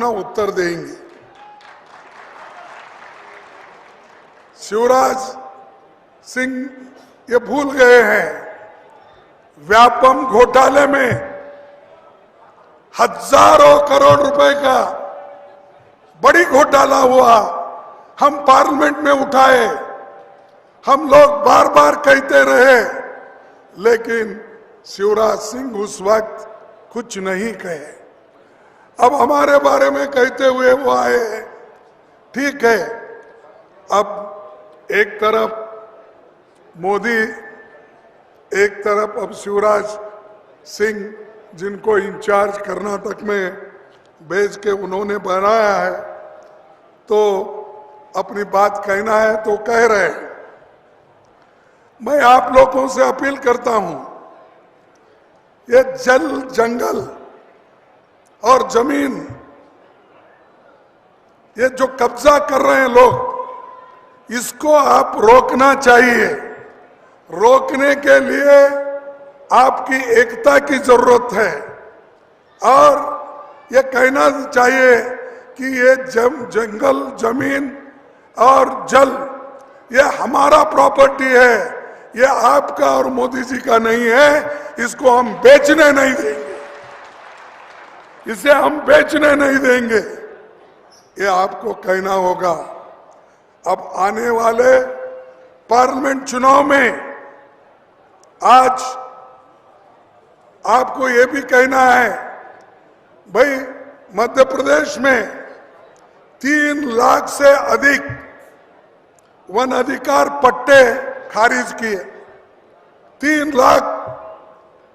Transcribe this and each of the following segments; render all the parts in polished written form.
अपना उत्तर देंगे। शिवराज सिंह ये भूल गए हैं, व्यापम घोटाले में हजारों करोड़ रुपए का बड़ी घोटाला हुआ, हम पार्लियामेंट में उठाए, हम लोग बार बार कहते रहे, लेकिन शिवराज सिंह उस वक्त कुछ नहीं कहे। अब हमारे बारे में कहते हुए वो आए, ठीक है। अब एक तरफ मोदी, एक तरफ अब शिवराज सिंह, जिनको इंचार्ज कर्नाटक में भेज के उन्होंने बनाया है, तो अपनी बात कहना है तो कह रहे हैं। मैं आप लोगों से अपील करता हूं, ये जल, जंगल और जमीन, ये जो कब्जा कर रहे हैं लोग, इसको आप रोकना चाहिए। रोकने के लिए आपकी एकता की जरूरत है और ये कहना चाहिए कि ये जंगल, जमीन और जल ये हमारा प्रॉपर्टी है, ये आपका और मोदी जी का नहीं है, इसको हम बेचने नहीं देंगे, इसे हम बेचने नहीं देंगे, ये आपको कहना होगा। अब आने वाले पार्लियामेंट चुनाव में आज आपको ये भी कहना है, भाई मध्य प्रदेश में 3 लाख से अधिक वन अधिकार पट्टे खारिज किए। 3 लाख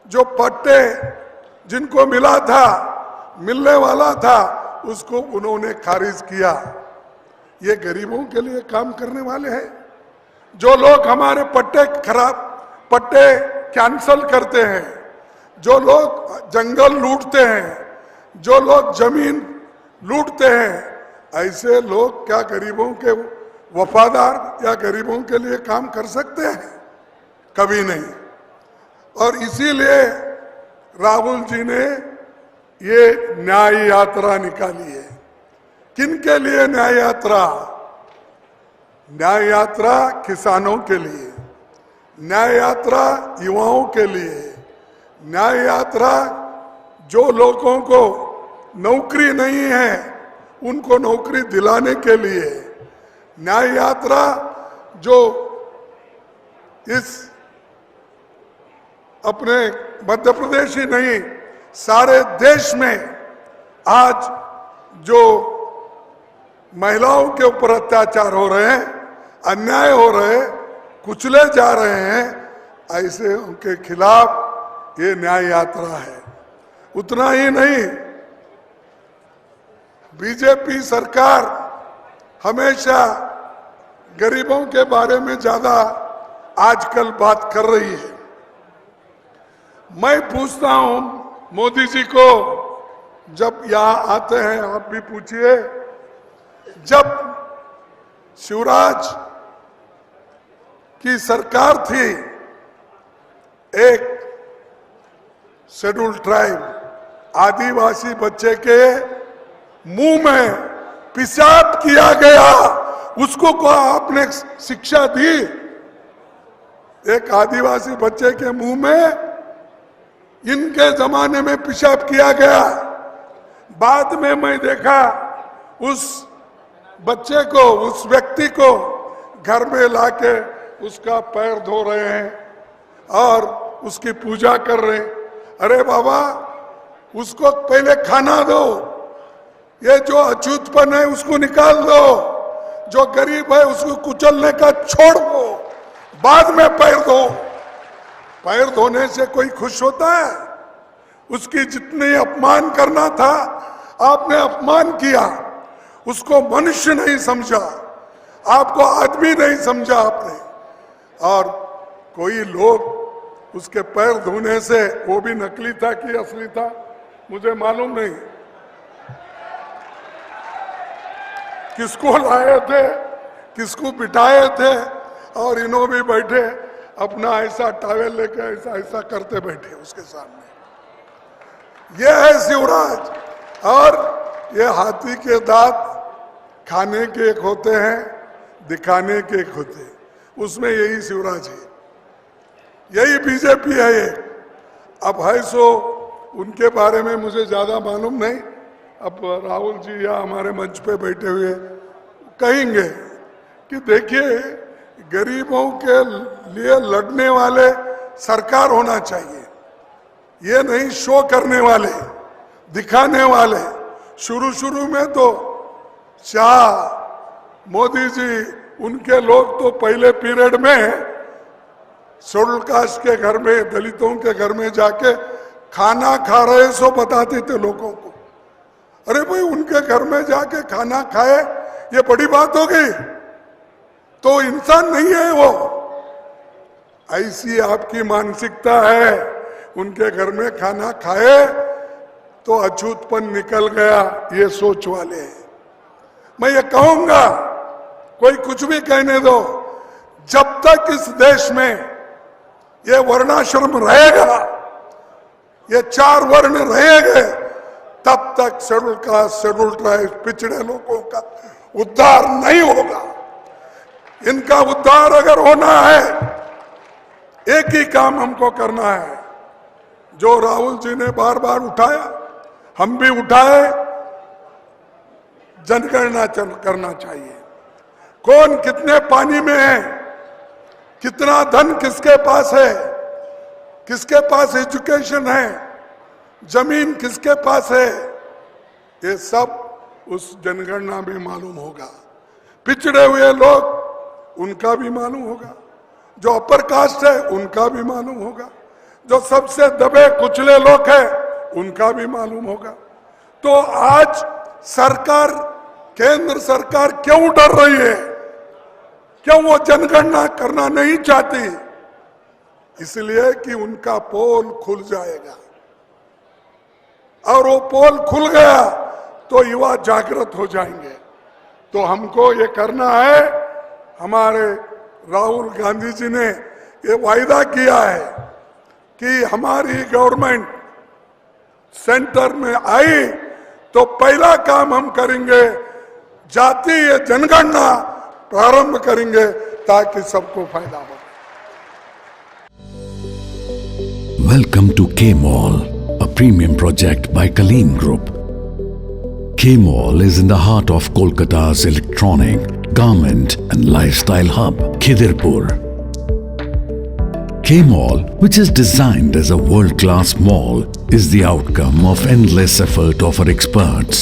जो पट्टे जिनको मिला था, मिलने वाला था, उसको उन्होंने खारिज किया। ये गरीबों के लिए काम करने वाले हैं। जो लोग हमारे पट्टे कैंसल करते हैं, जो लोग जंगल लूटते हैं, जो लोग जमीन लूटते हैं, ऐसे लोग क्या गरीबों के वफादार या गरीबों के लिए काम कर सकते हैं? कभी नहीं। और इसीलिए राहुल जी ने ये न्याय यात्रा निकाली है। किनके लिए न्याय यात्रा? न्याय यात्रा किसानों के लिए, न्याय यात्रा युवाओं के लिए, न्याय यात्रा जो लोगों को नौकरी नहीं है उनको नौकरी दिलाने के लिए, न्याय यात्रा जो इस अपने मध्य प्रदेश ही नहीं सारे देश में आज जो महिलाओं के ऊपर अत्याचार हो रहे हैं, अन्याय हो रहे हैं, कुचले जा रहे हैं, ऐसे उनके खिलाफ ये न्याय यात्रा है। उतना ही नहीं, बीजेपी सरकार हमेशा गरीबों के बारे में ज्यादा आजकल बात कर रही है। मैं पूछता हूं मोदी जी को, जब यहां आते हैं, आप भी पूछिए, जब शिवराज की सरकार थी, एक शेड्यूल ट्राइब आदिवासी बच्चे के मुंह में पेशाब किया गया, उसको को आपने शिक्षा दी? एक आदिवासी बच्चे के मुंह में इनके जमाने में पेशाब किया गया। बाद में मैं देखा उस बच्चे को, उस व्यक्ति को घर में लाके उसका पैर धो रहे हैं और उसकी पूजा कर रहे हैं। अरे बाबा, उसको पहले खाना दो, ये जो अछूतपन है उसको निकाल दो, जो गरीब है उसको कुचलने का छोड़ दो, बाद में पैर धो। पैर धोने से कोई खुश होता है? उसकी जितनी अपमान करना था आपने अपमान किया, उसको मनुष्य नहीं समझा, आपको आदमी नहीं समझा आपने। और कोई लोग उसके पैर धोने से, वो भी नकली था कि असली था मुझे मालूम नहीं, किसको लाए थे, किसको बिठाए थे, और इन्हों भी बैठे अपना ऐसा टावेल लेके ऐसा ऐसा करते बैठे उसके सामने। यह है शिवराज। और ये हाथी के दांत खाने के एक होते हैं, दिखाने के एक होते हैं, उसमें यही शिवराज है, यही बीजेपी है ये। अब है सो उनके बारे में मुझे ज्यादा मालूम नहीं, अब राहुल जी या हमारे मंच पे बैठे हुए कहेंगे कि देखिए गरीबों के लिए लड़ने वाले सरकार होना चाहिए, ये नहीं शो करने वाले, दिखाने वाले। शुरू में तो शाह, मोदी जी, उनके लोग तो पहले पीरियड में शेड्यूल कास्ट के घर में, दलितों के घर में जाके खाना खा रहे सो बताते थे लोगों को। अरे भाई उनके घर में जाके खाना खाए ये बड़ी बात हो गई, तो इंसान नहीं है वो। ऐसी आपकी मानसिकता है, उनके घर में खाना खाए तो अछूतपन निकल गया, ये सोच वाले हैं। मैं ये कहूंगा, कोई कुछ भी कहने दो, जब तक इस देश में ये वर्णाश्रम रहेगा, ये 4 वर्ण रहेंगे, तब तक शेड्यूल कास्ट, शेड्यूल ट्राइब, पिछड़े लोगों का उद्धार नहीं होगा। इनका उद्धार अगर होना है, एक ही काम हमको करना है, जो राहुल जी ने बार बार उठाया, हम भी उठाए, जनगणना करना चाहिए। कौन कितने पानी में है, कितना धन किसके पास है, किसके पास एजुकेशन है, जमीन किसके पास है, ये सब उस जनगणना में मालूम होगा। पिछड़े हुए लोग, उनका भी मालूम होगा, जो अपर कास्ट है उनका भी मालूम होगा, जो सबसे दबे कुचले लोग हैं उनका भी मालूम होगा। तो आज सरकार, केंद्र सरकार क्यों डर रही है, क्यों वो जनगणना करना नहीं चाहती? इसलिए कि उनका पोल खुल जाएगा, और वो पोल खुल गया तो युवा जागृत हो जाएंगे। तो हमको ये करना है, हमारे राहुल गांधी जी ने ये वायदा किया है कि हमारी गवर्नमेंट सेंटर में आई तो पहला काम हम करेंगे, जातीय जनगणना प्रारंभ करेंगे ताकि सबको फायदा हो। Welcome to K-Mall, a premium project by Kaleen Group. K-Mall is in the heart of Kolkata's electronic, garment and lifestyle hub, Khidirpur. K-Mall, which is designed as a world-class mall, is the outcome of endless effort of our experts.